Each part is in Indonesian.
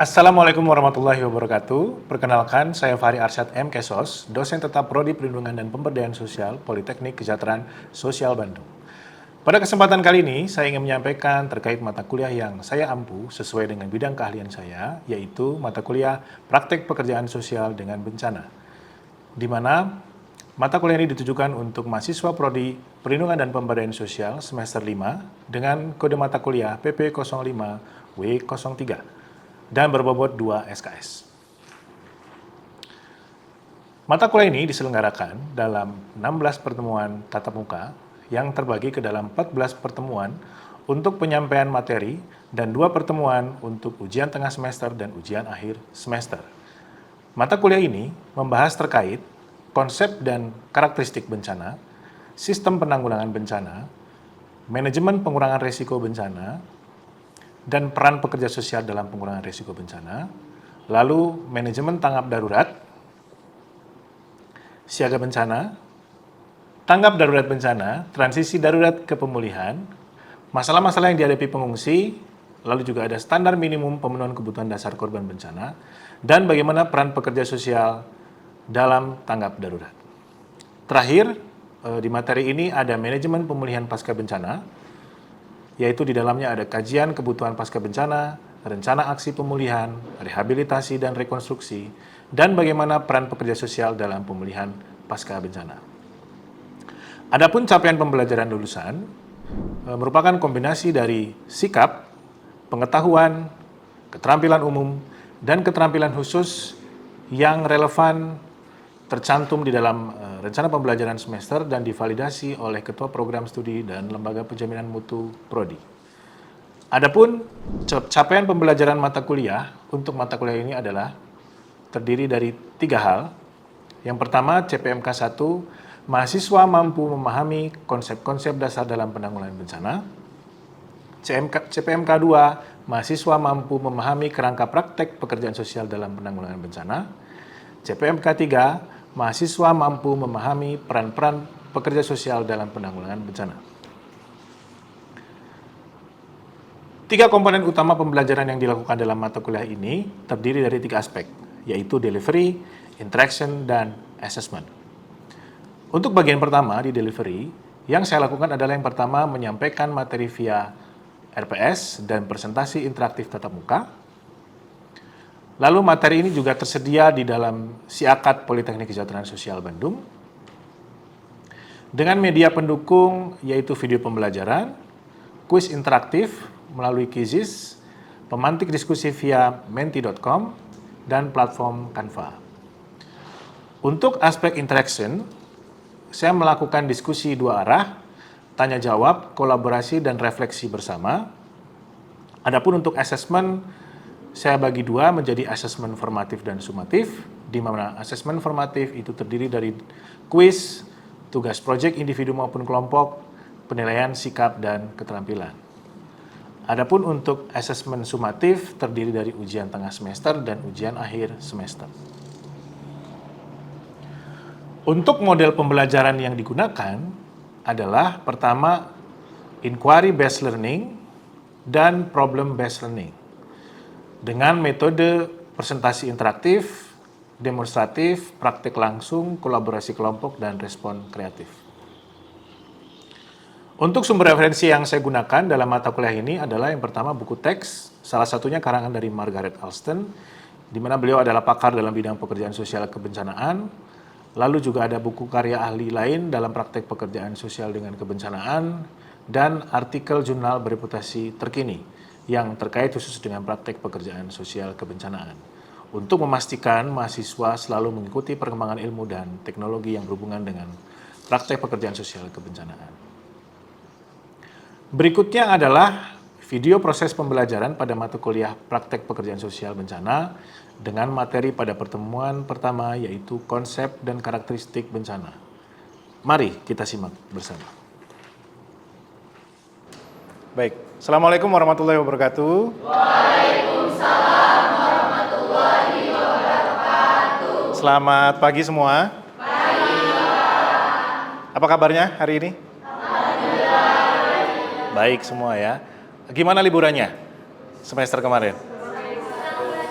Assalamualaikum warahmatullahi wabarakatuh. Perkenalkan, saya Fahri Arsyad M. Kesos, dosen tetap Prodi Perlindungan dan Pemberdayaan Sosial Politeknik Kesejahteraan Sosial Bandung. Pada kesempatan kali ini, saya ingin menyampaikan terkait mata kuliah yang saya ampu sesuai dengan bidang keahlian saya, yaitu mata kuliah Praktek Pekerjaan Sosial dengan Bencana, di mana mata kuliah ini ditujukan untuk mahasiswa Prodi Perlindungan dan Pemberdayaan Sosial semester 5 dengan kode mata kuliah PP05W03 dan berbobot 2 SKS. Mata kuliah ini diselenggarakan dalam 16 pertemuan tatap muka yang terbagi ke dalam 14 pertemuan untuk penyampaian materi dan 2 pertemuan untuk ujian tengah semester dan ujian akhir semester. Mata kuliah ini membahas terkait konsep dan karakteristik bencana, sistem penanggulangan bencana, manajemen pengurangan risiko bencana, dan peran pekerja sosial dalam pengurangan risiko bencana, lalu manajemen tanggap darurat, siaga bencana, tanggap darurat bencana, transisi darurat ke pemulihan, masalah-masalah yang dihadapi pengungsi, lalu juga ada standar minimum pemenuhan kebutuhan dasar korban bencana, dan bagaimana peran pekerja sosial dalam tanggap darurat. Terakhir, di materi ini ada manajemen pemulihan pasca bencana, yaitu di dalamnya ada kajian kebutuhan pasca bencana, rencana aksi pemulihan, rehabilitasi dan rekonstruksi, dan bagaimana peran pekerja sosial dalam pemulihan pasca bencana. Adapun capaian pembelajaran lulusan merupakan kombinasi dari sikap, pengetahuan, keterampilan umum, dan keterampilan khusus yang relevan tercantum di dalam rencana pembelajaran semester dan divalidasi oleh Ketua Program Studi dan Lembaga Penjaminan Mutu Prodi. Adapun capaian pembelajaran mata kuliah untuk mata kuliah ini adalah terdiri dari 3 hal. Yang pertama, CPMK 1, mahasiswa mampu memahami konsep-konsep dasar dalam penanggulangan bencana. CPMK 2, mahasiswa mampu memahami kerangka praktek pekerjaan sosial dalam penanggulangan bencana. CPMK 3, mahasiswa mampu memahami peran-peran pekerja sosial dalam penanggulangan bencana. 3 komponen utama pembelajaran yang dilakukan dalam mata kuliah ini terdiri dari 3 aspek, yaitu delivery, interaction, dan assessment. Untuk bagian pertama di delivery, yang saya lakukan adalah yang pertama menyampaikan materi via RPS dan presentasi interaktif tatap muka. Lalu materi ini juga tersedia di dalam SIAKAD Politeknik Kesejahteraan Sosial Bandung dengan media pendukung yaitu video pembelajaran, kuis interaktif melalui Quizizz, pemantik diskusi via menti.com, dan platform Canva. Untuk aspek interaction, saya melakukan diskusi 2 arah, tanya jawab, kolaborasi, dan refleksi bersama. Adapun untuk assessment, saya bagi 2 menjadi asesmen formatif dan sumatif, di mana asesmen formatif itu terdiri dari kuis, tugas proyek individu maupun kelompok, penilaian sikap dan keterampilan. Adapun untuk asesmen sumatif terdiri dari ujian tengah semester dan ujian akhir semester. Untuk model pembelajaran yang digunakan adalah pertama inquiry based learning dan problem based learning, dengan metode presentasi interaktif, demonstratif, praktik langsung, kolaborasi kelompok, dan respon kreatif. Untuk sumber referensi yang saya gunakan dalam mata kuliah ini adalah yang pertama buku teks, salah satunya karangan dari Margaret Alston, di mana beliau adalah pakar dalam bidang pekerjaan sosial kebencanaan. Lalu juga ada buku karya ahli lain dalam praktek pekerjaan sosial dengan kebencanaan, dan artikel jurnal bereputasi terkini yang terkait khusus dengan praktek pekerjaan sosial kebencanaan, untuk memastikan mahasiswa selalu mengikuti perkembangan ilmu dan teknologi yang berhubungan dengan praktek pekerjaan sosial kebencanaan. Berikutnya adalah video proses pembelajaran pada mata kuliah praktek pekerjaan sosial bencana dengan materi pada pertemuan pertama yaitu konsep dan karakteristik bencana. Mari kita simak bersama. Baik, Assalamualaikum warahmatullahi wabarakatuh. Waalaikumsalam warahmatullahi wabarakatuh. Selamat pagi semua. Pagi. Apa kabarnya hari ini? Baik semua ya. Gimana liburannya semester kemarin?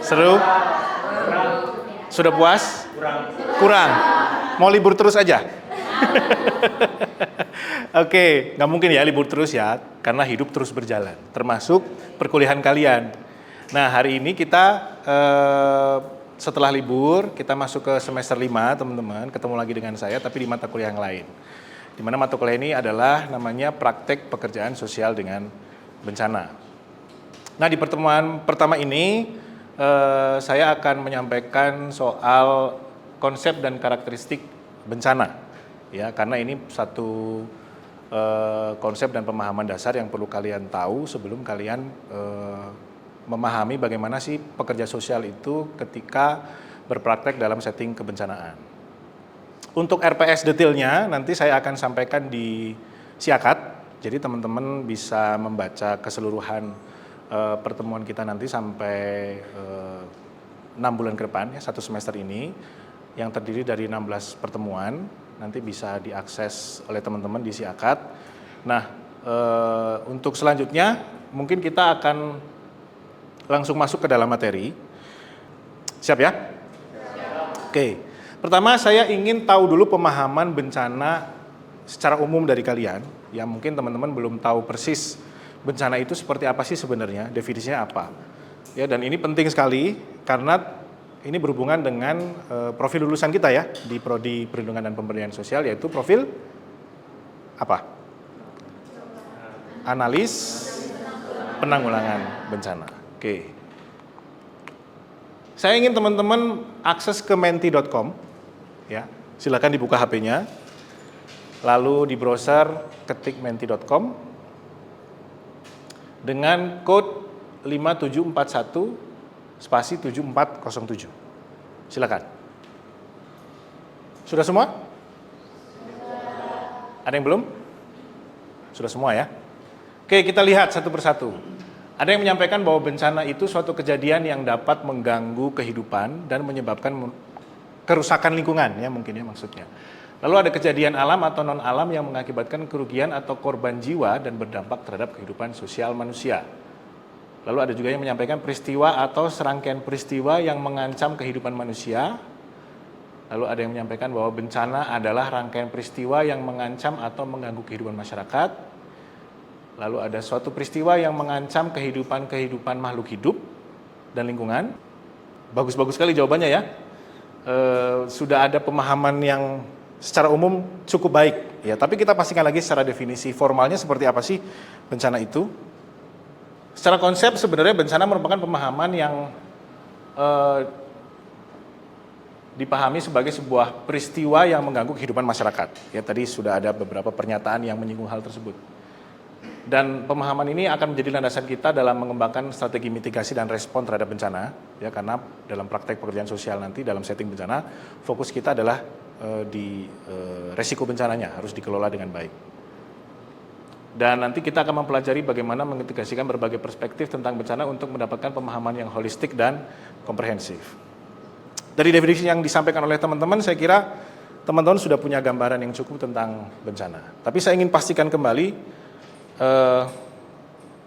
Seru? Sudah puas? Kurang. Mau libur terus aja? Oke, nggak mungkin ya libur terus ya, karena hidup terus berjalan, termasuk perkuliahan kalian. Nah, hari ini kita setelah libur, kita masuk ke semester 5, teman-teman, ketemu lagi dengan saya, tapi di mata kuliah yang lain. Di mana mata kuliah ini adalah namanya praktek pekerjaan sosial dengan bencana. Nah, di pertemuan pertama ini, saya akan menyampaikan soal konsep dan karakteristik bencana. Ya, karena ini satu konsep dan pemahaman dasar yang perlu kalian tahu sebelum kalian memahami bagaimana sih pekerja sosial itu ketika berpraktek dalam setting kebencanaan. Untuk RPS detailnya nanti saya akan sampaikan di Siakat, jadi teman-teman bisa membaca keseluruhan pertemuan kita nanti sampai 6 bulan ke depan, ya, 1 semester ini, yang terdiri dari 16 pertemuan, nanti bisa diakses oleh teman-teman di Siakat. Nah, untuk selanjutnya mungkin kita akan langsung masuk ke dalam materi. Siap ya? Siap. Oke, pertama saya ingin tahu dulu pemahaman bencana secara umum dari kalian. Ya mungkin teman-teman belum tahu persis bencana itu seperti apa sih sebenarnya, definisinya apa. Ya, dan ini penting sekali karena ini berhubungan dengan profil lulusan kita ya di Prodi Perlindungan dan Pemberdayaan Sosial, yaitu profil apa? Analis penanggulangan bencana. Oke. Saya ingin teman-teman akses ke menti.com, ya. Silakan dibuka HP-nya. Lalu di browser ketik menti.com dengan code 5741 spasi 7407. Silakan. Sudah semua? Ada yang belum? Sudah semua ya? Oke, kita lihat satu persatu. Ada yang menyampaikan bahwa bencana itu suatu kejadian yang dapat mengganggu kehidupan dan menyebabkan kerusakan lingkungan, ya mungkin ya maksudnya. Lalu ada kejadian alam atau non-alam yang mengakibatkan kerugian atau korban jiwa dan berdampak terhadap kehidupan sosial manusia. Lalu ada juga yang menyampaikan peristiwa atau serangkaian peristiwa yang mengancam kehidupan manusia. Lalu ada yang menyampaikan bahwa bencana adalah rangkaian peristiwa yang mengancam atau mengganggu kehidupan masyarakat. Lalu ada suatu peristiwa yang mengancam kehidupan makhluk hidup dan lingkungan. Bagus-bagus sekali jawabannya ya. Sudah ada pemahaman yang secara umum cukup baik. Ya, tapi kita pastikan lagi secara definisi formalnya seperti apa sih bencana itu. Secara konsep sebenarnya bencana merupakan pemahaman yang dipahami sebagai sebuah peristiwa yang mengganggu kehidupan masyarakat. Ya, tadi sudah ada beberapa pernyataan yang menyinggung hal tersebut. Dan pemahaman ini akan menjadi landasan kita dalam mengembangkan strategi mitigasi dan respon terhadap bencana. Ya, karena dalam praktek pekerjaan sosial nanti dalam setting bencana, fokus kita adalah di resiko bencananya harus dikelola dengan baik. Dan nanti kita akan mempelajari bagaimana mengintegrasikan berbagai perspektif tentang bencana untuk mendapatkan pemahaman yang holistik dan komprehensif. Dari definisi yang disampaikan oleh teman-teman, saya kira teman-teman sudah punya gambaran yang cukup tentang bencana. Tapi saya ingin pastikan kembali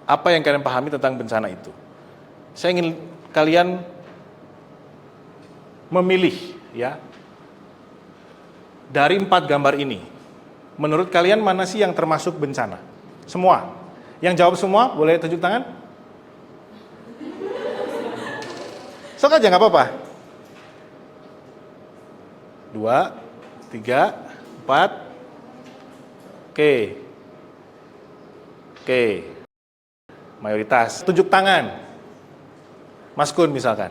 apa yang kalian pahami tentang bencana itu. Saya ingin kalian memilih ya dari 4 gambar ini. Menurut kalian mana sih yang termasuk bencana? Semua. Yang jawab semua boleh tunjuk tangan? Sok aja nggak apa-apa. 2, 3, 4. Oke. Mayoritas. Tunjuk tangan. Mas Kun misalkan.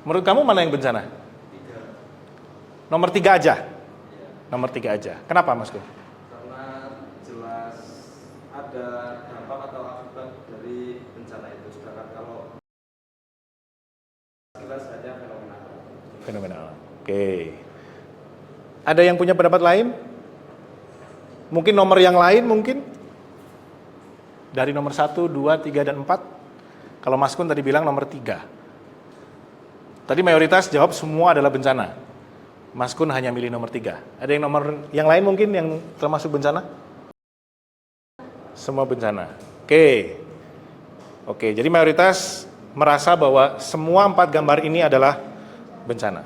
Menurut kamu mana yang bencana? 3. Nomor 3 aja? Nomor 3 aja. Kenapa Mas Kun? Karena jelas ada dampak atau akibat dari bencana itu. Sedangkan kalau jelas hanya fenomena. Fenomenal. Oke. Ada yang punya pendapat lain? Mungkin nomor yang lain mungkin? Dari nomor 1, 2, 3, dan 4? Kalau Mas Kun tadi bilang nomor 3. Tadi mayoritas jawab semua adalah bencana. Mas Kun hanya milih nomor 3. Ada yang nomor yang lain mungkin yang termasuk bencana? Semua bencana. Oke, jadi mayoritas merasa bahwa semua 4 gambar ini adalah bencana.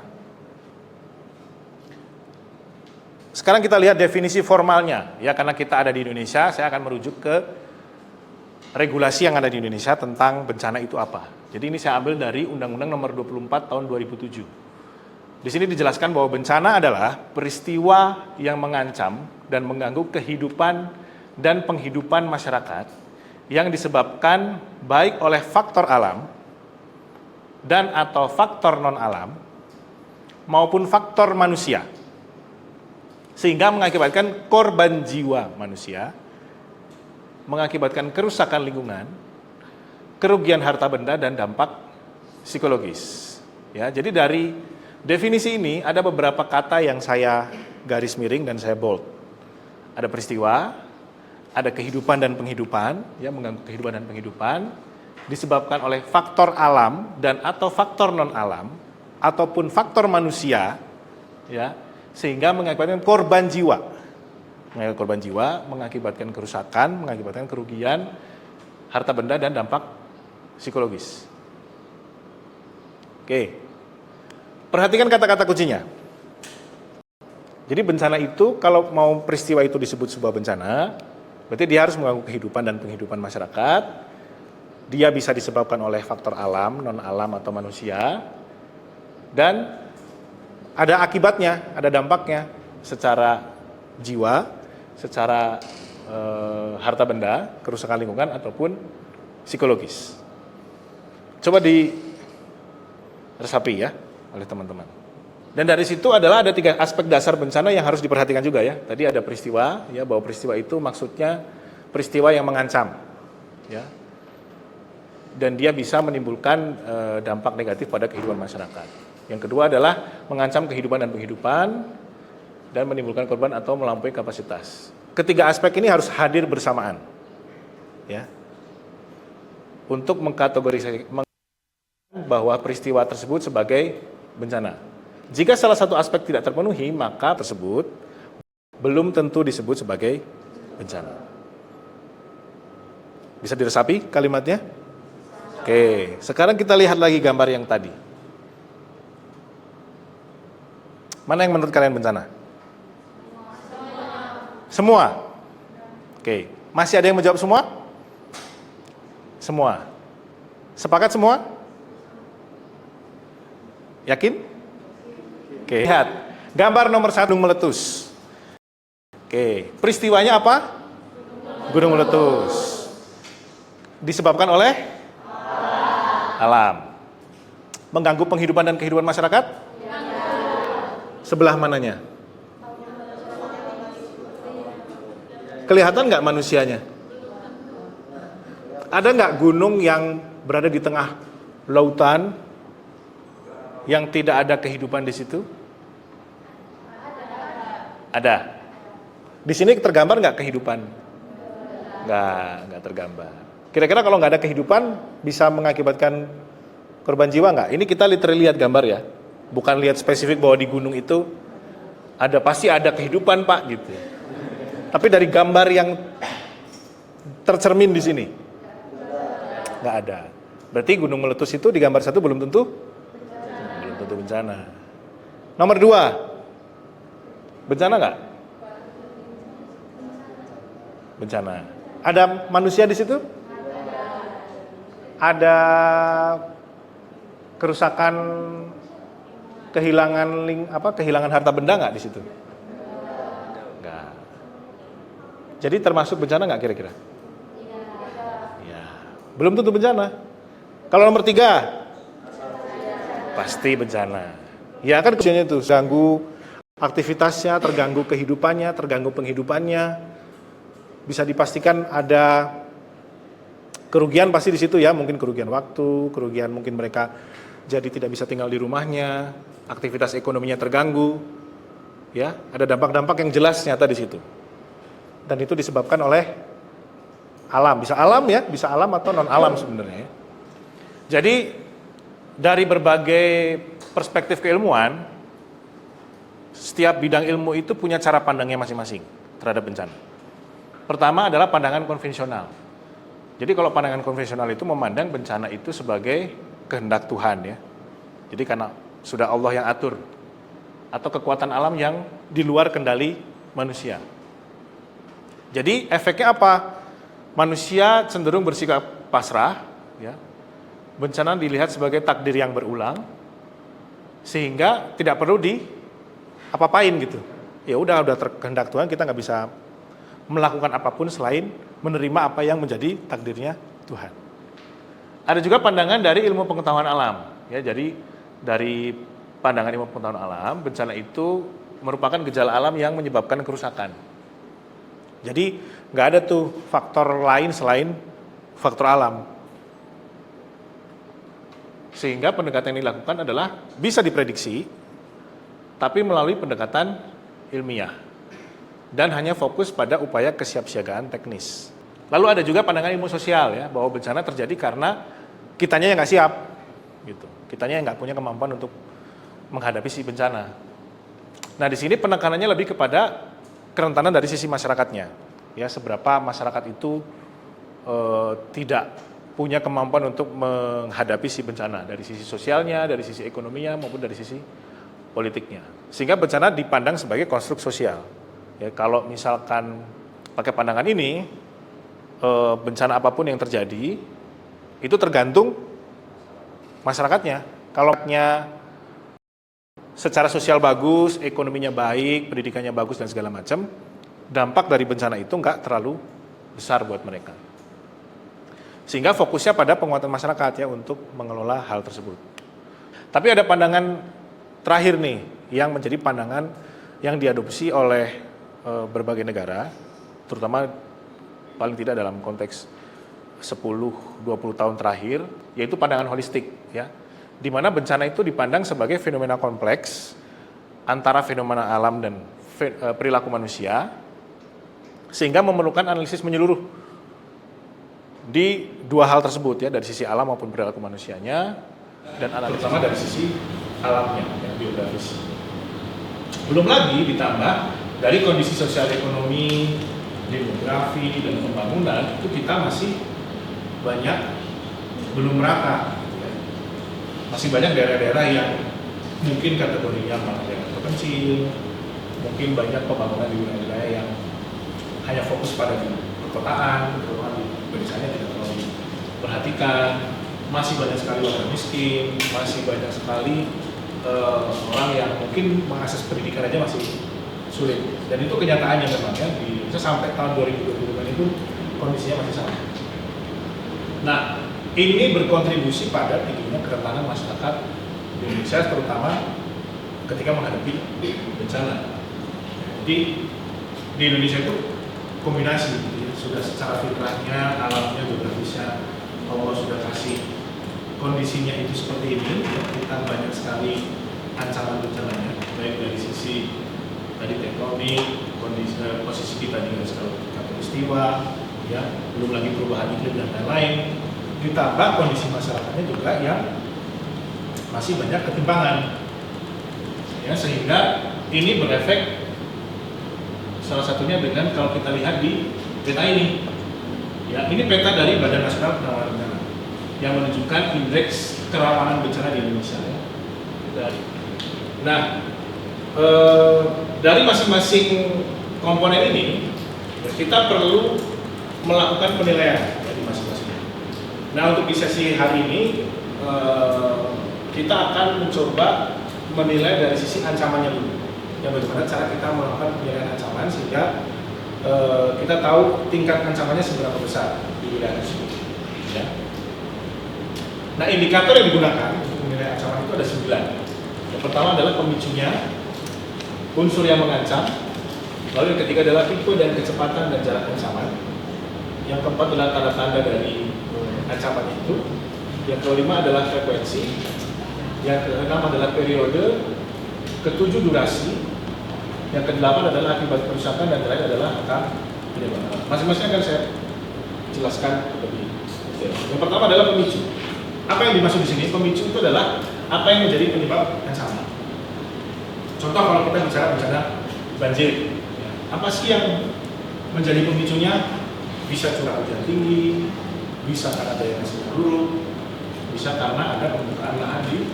Sekarang kita lihat definisi formalnya, ya, karena kita ada di Indonesia, saya akan merujuk ke regulasi yang ada di Indonesia tentang bencana itu apa. Jadi ini saya ambil dari Undang-Undang Nomor 24 Tahun 2007. Di sini dijelaskan bahwa bencana adalah peristiwa yang mengancam dan mengganggu kehidupan dan penghidupan masyarakat yang disebabkan baik oleh faktor alam dan atau faktor non-alam maupun faktor manusia, sehingga mengakibatkan korban jiwa manusia, mengakibatkan kerusakan lingkungan, kerugian harta benda, dan dampak psikologis. Ya, jadi dari definisi ini ada beberapa kata yang saya garis miring dan saya bold. Ada peristiwa, ada kehidupan dan penghidupan, ya, mengganggu kehidupan dan penghidupan, disebabkan oleh faktor alam dan atau faktor non-alam, ataupun faktor manusia, ya, sehingga mengakibatkan korban jiwa. Mengakibatkan korban jiwa, mengakibatkan kerusakan, mengakibatkan kerugian harta benda dan dampak psikologis. Oke. Perhatikan kata-kata kuncinya. Jadi bencana itu, kalau mau peristiwa itu disebut sebuah bencana, berarti dia harus mengganggu kehidupan dan penghidupan masyarakat. Dia bisa disebabkan oleh faktor alam, non-alam atau manusia. Dan ada akibatnya, ada dampaknya secara jiwa, secara harta benda, kerusakan lingkungan, ataupun psikologis. Coba diresapi ya oleh teman-teman. Dan dari situ adalah ada 3 aspek dasar bencana yang harus diperhatikan juga ya. Tadi ada peristiwa, ya, bahwa peristiwa itu maksudnya peristiwa yang mengancam, ya, dan dia bisa menimbulkan dampak negatif pada kehidupan masyarakat. Yang kedua adalah mengancam kehidupan dan penghidupan dan menimbulkan korban atau melampaui kapasitas. Ketiga aspek ini harus hadir bersamaan, ya, untuk mengkategorisasi bahwa peristiwa tersebut sebagai bencana. Jika salah satu aspek tidak terpenuhi, maka tersebut belum tentu disebut sebagai bencana. Bisa diresapi kalimatnya? Oke, sekarang kita lihat lagi gambar yang tadi. Mana yang menurut kalian bencana? Semua. Oke, masih ada yang menjawab semua? Semua. Sepakat semua? Yakin? Oke, lihat. Gambar nomor 1, gunung meletus. Oke, peristiwanya apa? Gunung meletus. Disebabkan oleh? Alam. Mengganggu penghidupan dan kehidupan masyarakat? Sebelah mananya? Kelihatan nggak manusianya? Ada nggak gunung yang berada di tengah lautan yang tidak ada kehidupan di situ? Ada. Di sini tergambar nggak kehidupan? Nggak tergambar. Kira-kira kalau nggak ada kehidupan bisa mengakibatkan korban jiwa nggak? Ini kita literally lihat gambar ya, bukan lihat spesifik bahwa di gunung itu pasti ada kehidupan Pak gitu. Tapi dari gambar yang tercermin di sini nggak ada. Berarti gunung meletus itu di gambar 1 belum tentu bencana. Nomor 2, bencana nggak? Bencana. Ada manusia di situ? Ada kerusakan, kehilangan harta benda nggak di situ? Nggak. Jadi termasuk bencana nggak kira-kira? Ya, belum tentu bencana. Kalau nomor 3, pasti bencana. Ya kan kerjanya itu ganggu aktivitasnya, terganggu kehidupannya, terganggu penghidupannya. Bisa dipastikan ada kerugian pasti di situ ya, mungkin kerugian waktu, kerugian mungkin mereka jadi tidak bisa tinggal di rumahnya, aktivitas ekonominya terganggu. Ya, ada dampak-dampak yang jelas nyata di situ. Dan itu disebabkan oleh alam, bisa alam ya, bisa alam atau non alam sebenarnya. Jadi dari berbagai perspektif keilmuan, setiap bidang ilmu itu punya cara pandangnya masing-masing terhadap bencana. Pertama adalah pandangan konvensional. Jadi kalau pandangan konvensional itu memandang bencana itu sebagai kehendak Tuhan ya. Jadi karena sudah Allah yang atur atau kekuatan alam yang di luar kendali manusia. Jadi efeknya apa? Manusia cenderung bersikap pasrah ya. Bencana dilihat sebagai takdir yang berulang sehingga tidak perlu apa-apain gitu. Ya udah kehendak Tuhan, kita nggak bisa melakukan apapun selain menerima apa yang menjadi takdirnya Tuhan. Ada juga pandangan dari ilmu pengetahuan alam. Ya, jadi dari pandangan ilmu pengetahuan alam, bencana itu merupakan gejala alam yang menyebabkan kerusakan. Jadi nggak ada tuh faktor lain selain faktor alam. Sehingga pendekatan yang dilakukan adalah bisa diprediksi, tapi melalui pendekatan ilmiah. Dan hanya fokus pada upaya kesiapsiagaan teknis. Lalu ada juga pandangan ilmu sosial ya, bahwa bencana terjadi karena kitanya yang nggak siap, gitu. Kitanya yang nggak punya kemampuan untuk menghadapi si bencana. Nah di sini penekanannya lebih kepada kerentanan dari sisi masyarakatnya, ya seberapa masyarakat itu tidak punya kemampuan untuk menghadapi si bencana dari sisi sosialnya, dari sisi ekonominya maupun dari sisi politiknya. Sehingga bencana dipandang sebagai konstruk sosial. Ya, kalau misalkan pakai pandangan ini, bencana apapun yang terjadi, itu tergantung masyarakatnya. Kalau secara sosial bagus, ekonominya baik, pendidikannya bagus dan segala macam, dampak dari bencana itu nggak terlalu besar buat mereka. Sehingga fokusnya pada penguatan masyarakat ya untuk mengelola hal tersebut. Tapi ada pandangan terakhir nih, yang menjadi pandangan yang diadopsi oleh berbagai negara, terutama paling tidak dalam konteks 10-20 tahun terakhir, yaitu pandangan holistik ya, di mana bencana itu dipandang sebagai fenomena kompleks antara fenomena alam dan perilaku manusia, sehingga memerlukan analisis menyeluruh di dua hal tersebut ya, dari sisi alam maupun perilaku manusianya, dan analisis terutama dari sisi alamnya yang biografis. Belum lagi ditambah dari kondisi sosial ekonomi, demografi, dan pembangunan, itu kita masih banyak belum merata. Masih banyak daerah-daerah yang mungkin kategorinya daerah terpencil, mungkin banyak pembangunan di wilayah yang hanya fokus pada di perkotaan, terutama di pedesaan tidak terlalu diperhatikan. Masih banyak sekali warga miskin, masih banyak sekali orang yang mungkin mengakses pendidikan aja masih sulit. Dan itu kenyataannya memang ya, di sampai tahun 2025 itu kondisinya masih sama. Nah, ini berkontribusi pada tingginya kerentanan masyarakat di Indonesia, terutama ketika menghadapi bencana. Jadi di Indonesia itu kombinasi, ya, sudah secara fitrahnya, alamnya, geografisnya, Allah sudah kasih kondisinya itu seperti ini. Ya, kita banyak sekali ancaman bencananya, baik dari sisi tadi tektonik, kondisi posisi kita di garis khatulistiwa, ya, belum lagi perubahan iklim dan lain-lain. Ditambah kondisi masyarakatnya juga yang masih banyak ketimpangan, ya, sehingga ini berefek salah satunya dengan kalau kita lihat di peta ini, ya, ini peta dari Badan Nasional Penanggulangan Bencana yang menunjukkan indeks kerawanan bencana di Indonesia. Ya. Nah, dari masing-masing komponen ini kita perlu melakukan penilaian dari masing-masing. Nah, untuk di sesi hari ini kita akan mencoba menilai dari sisi ancamannya dulu. Ya, bagaimana cara kita melakukan penilaian ancaman sehingga kita tahu tingkat ancamannya seberapa besar di wilayah tersebut. Ya. Nah, indikator yang digunakan untuk menilai ancaman itu ada 9. Yang pertama adalah pemicunya, unsur yang mengancam, lalu yang ketiga adalah tipe dan kecepatan dan jarak ancaman, yang keempat adalah tanda-tanda dari ancaman itu, yang kelima adalah frekuensi, yang keenam adalah periode, ketujuh durasi, yang kedelapan adalah akibat kerusakan, dan terakhir adalah angka penyebaran. Masing-masing akan saya jelaskan lebih detail. Yang pertama adalah pemicu. Apa yang dimaksud di sini? Pemicu itu adalah apa yang menjadi penyebab ancaman. Contoh kalau kita bicara bencana banjir, apa sih yang menjadi pemicunya? Bisa curah hujan tinggi, bisa karena daya tarik peluru, bisa karena ada permukaan lahan di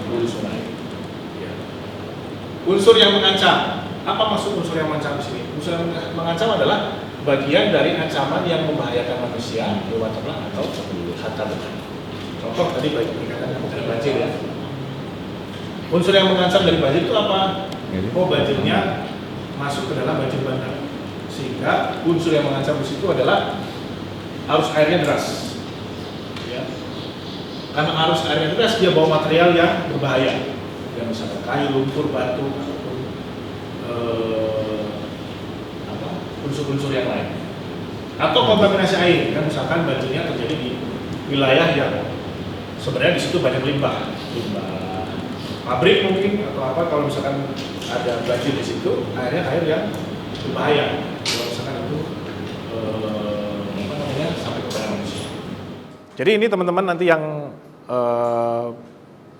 hulu sungai. Ya. Unsur yang mengancam. Apa maksud unsur yang mengancam di sini? Unsur yang mengancam adalah bagian dari ancaman yang membahayakan manusia, hewan ternak atau harta benda. Contoh tadi dikatakan dari banjir ya. Unsur yang mengancam dari banjir itu apa? Oh, banjirnya masuk ke dalam banjir bandang. Sehingga unsur yang mengancam di situ adalah arus airnya deras. Ya. Karena arus airnya deras, dia bawa material yang berbahaya. Ya, misalnya kayu, lumpur, batu, ataupun unsur-unsur yang lain. Atau kontaminasi air, kan misalkan banjirnya terjadi di wilayah yang sebenarnya di situ banyak limbah pabrik mungkin atau apa. Kalau misalkan ada banjir di situ, airnya air yang berbahaya. Kalau misalkan itu sampai kepada manusia. Jadi ini teman-teman nanti yang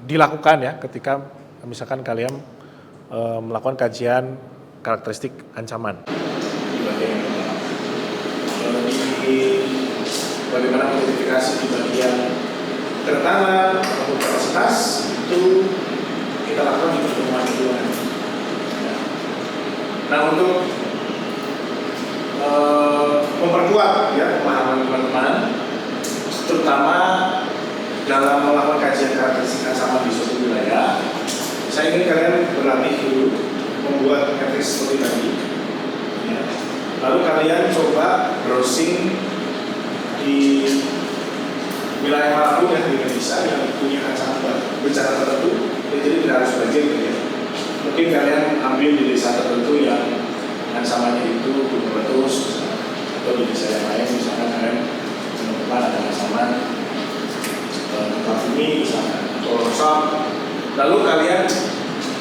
dilakukan ya ketika misalkan kalian melakukan kajian karakteristik ancaman. Bagaimana modifikasi di bagian keretanan atau kapasitas itu kita lakukan di pertemuan kedua. Nah, untuk memperkuat ya pemahaman teman-teman, terutama dalam melakukan kajian karakteristik ancaman di suatu wilayah, saya ingin kalian berlatih dulu membuat matriks seperti tadi. Ya. Lalu kalian coba browsing di wilayah manapun yang di Indonesia yang punya ancaman bencana tertentu, jadi tidak harus banjir ya. Mungkin kalian ambil di desa tertentu yang ancamannya itu gunung meletus, atau di desa yang lain misalkan kalian menemukan ada ancaman gempa bumi misalkan atau longsor, lalu kalian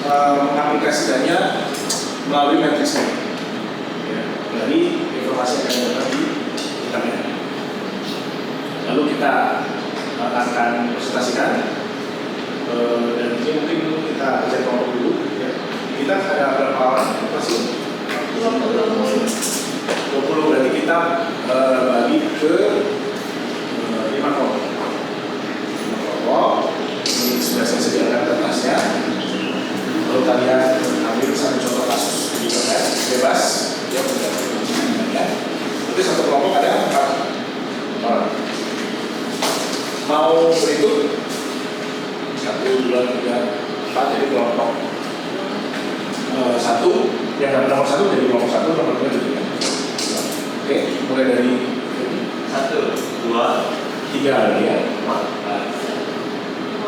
mengaplikasikannya melalui matriksnya ya, dari informasi yang kalian dapat di internet. Lalu kita akan presentasikan dan ini mungkin kita kerja kelompok dulu ya. Kita ada berapa orang? Masih 20 berarti kita bagi ke 5 kelompok. Ini sudah saya sediakan kertasnya. Lalu kalian ambil satu contoh kasus di internet bebas ya, nanti satu kelompok ada 4 orang. Mau berikut 1, 2, 3, 4 jadi kelompok 1 yang dapat nomor 1 jadi kelompok 1, nomor 2 jadi kelompok 1. Oke, mulai dari 1, 2, 3 lagi ya. 4,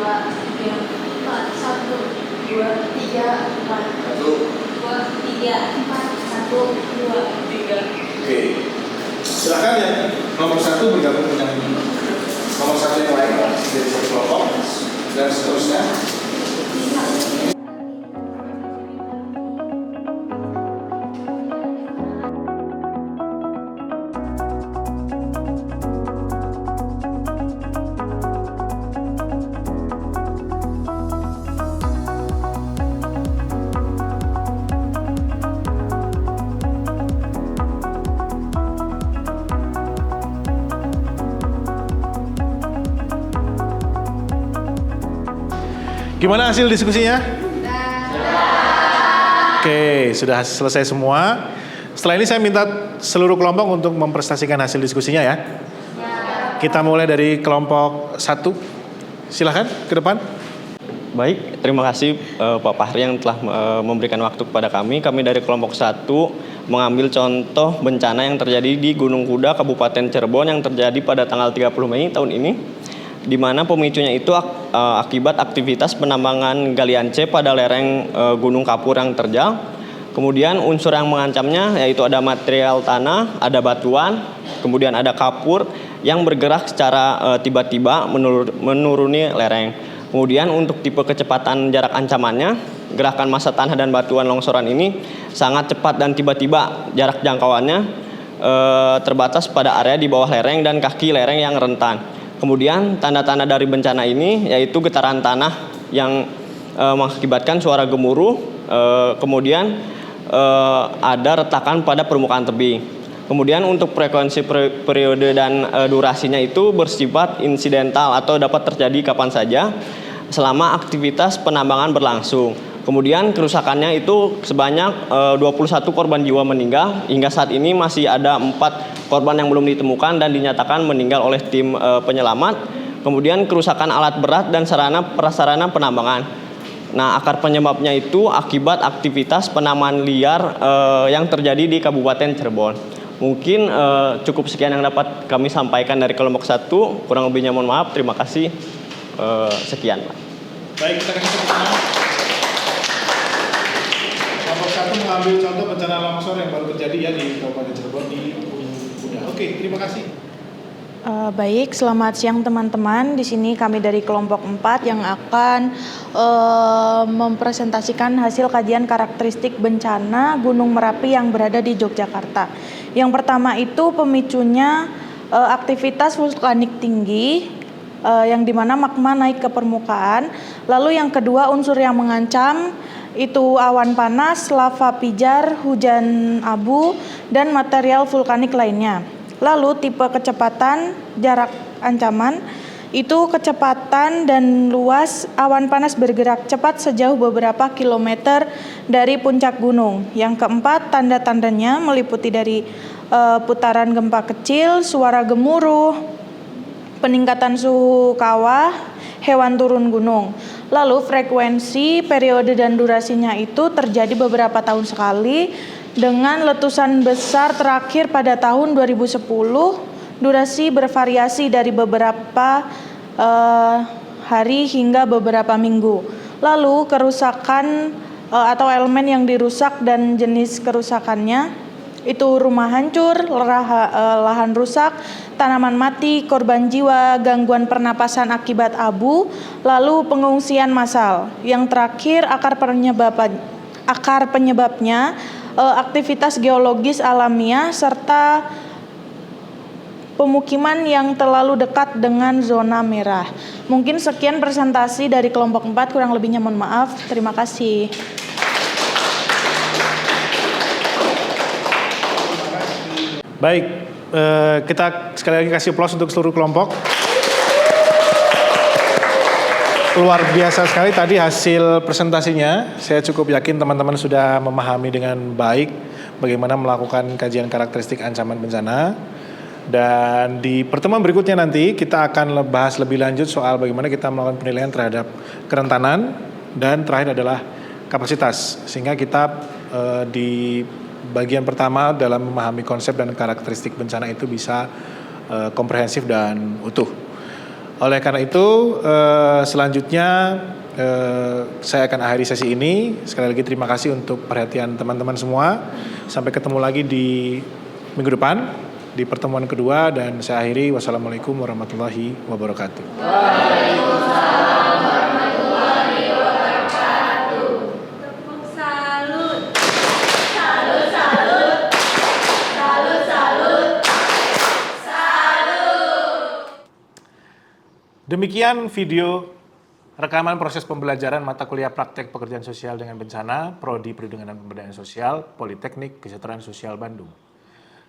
2, 3, 4, 1, 2, 3, 4, 2, 3. Oke, silakan ya nomor 1 bergabung dengan nomor 1 yang lain jadi satu kelompok dan seterusnya. Gimana hasil diskusinya? Oke, sudah selesai semua. Setelah ini saya minta seluruh kelompok untuk mempresentasikan hasil diskusinya ya. Kita mulai dari kelompok 1. Silahkan ke depan. Baik, terima kasih Pak Fahri yang telah memberikan waktu kepada kami. Kami dari kelompok 1 mengambil contoh bencana yang terjadi di Gunung Kuda, Kabupaten Cirebon yang terjadi pada tanggal 30 Mei tahun ini, di mana pemicunya itu akibat aktivitas penambangan galian C pada lereng Gunung Kapur yang terjal. Kemudian unsur yang mengancamnya yaitu ada material tanah, ada batuan, kemudian ada kapur yang bergerak secara tiba-tiba menuruni lereng. Kemudian untuk tipe kecepatan jarak ancamannya, gerakan massa tanah dan batuan longsoran ini sangat cepat dan tiba-tiba. Jarak jangkauannya terbatas pada area di bawah lereng dan kaki lereng yang rentan. Kemudian tanda-tanda dari bencana ini yaitu getaran tanah yang mengakibatkan suara gemuruh, kemudian ada retakan pada permukaan tebing. Kemudian untuk frekuensi periode dan durasinya itu bersifat insidental atau dapat terjadi kapan saja selama aktivitas penambangan berlangsung. Kemudian kerusakannya itu sebanyak 21 korban jiwa meninggal. Hingga saat ini masih ada 4 korban yang belum ditemukan dan dinyatakan meninggal oleh tim penyelamat. Kemudian kerusakan alat berat dan sarana prasarana penambangan. Nah, akar penyebabnya itu akibat aktivitas penambangan liar yang terjadi di Kabupaten Cirebon. Mungkin cukup sekian yang dapat kami sampaikan dari kelompok 1. Kurang lebihnya mohon maaf. Terima kasih. Sekian, Pak. Baik, kita kasih tepuk tangan. Kelompok 1 mengambil contoh bencana longsor yang baru terjadi ya di Kabupaten Cirebon di Gunung Kuda. Oke, terima kasih. Baik, selamat siang teman-teman. Di sini kami dari kelompok 4 yang akan mempresentasikan hasil kajian karakteristik bencana Gunung Merapi yang berada di Yogyakarta. Yang pertama itu pemicunya aktivitas vulkanik tinggi yang dimana magma naik ke permukaan. Lalu yang kedua unsur yang mengancam itu awan panas, lava pijar, hujan abu, dan material vulkanik lainnya. Lalu tipe kecepatan, jarak ancaman, itu kecepatan dan luas awan panas bergerak cepat sejauh beberapa kilometer dari puncak gunung. Yang keempat, tanda-tandanya meliputi dari putaran gempa kecil, suara gemuruh, peningkatan suhu kawah, hewan turun gunung. Lalu frekuensi, periode dan durasinya itu terjadi beberapa tahun sekali dengan letusan besar terakhir pada tahun 2010. Durasi bervariasi dari beberapa hari hingga beberapa minggu. Lalu kerusakan atau elemen yang dirusak dan jenis kerusakannya itu rumah hancur, lahan rusak, tanaman mati, korban jiwa, gangguan pernapasan akibat abu, lalu pengungsian massal. Yang terakhir akar penyebabnya aktivitas geologis alamiah serta pemukiman yang terlalu dekat dengan zona merah. Mungkin sekian presentasi dari kelompok 4, kurang lebihnya mohon maaf. Terima kasih. Baik, kita sekali lagi kasih aplaus untuk seluruh kelompok. Luar biasa sekali tadi hasil presentasinya. Saya cukup yakin teman-teman sudah memahami dengan baik bagaimana melakukan kajian karakteristik ancaman bencana. Dan di pertemuan berikutnya nanti kita akan bahas lebih lanjut soal bagaimana kita melakukan penilaian terhadap kerentanan, dan terakhir adalah kapasitas. Sehingga kita di bagian pertama dalam memahami konsep dan karakteristik bencana itu bisa komprehensif dan utuh. Oleh karena itu selanjutnya saya akan akhiri sesi ini. Sekali lagi terima kasih untuk perhatian teman-teman semua. Sampai ketemu lagi di minggu depan di pertemuan kedua, dan saya akhiri. Wassalamualaikum warahmatullahi wabarakatuh. Waalaikumsalam warahmatullahi wabarakatuh. Salut. Salut, salut. Salut, salut. Salut. Demikian video rekaman proses pembelajaran mata kuliah praktek pekerjaan sosial dengan bencana, Prodi Perlindungan dan Pemberdayaan Sosial, Politeknik Kesejahteraan Sosial Bandung.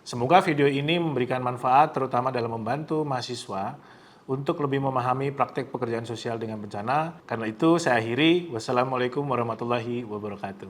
Semoga video ini memberikan manfaat terutama dalam membantu mahasiswa untuk lebih memahami praktek pekerjaan sosial dengan bencana. Karena itu saya akhiri. Wassalamualaikum warahmatullahi wabarakatuh.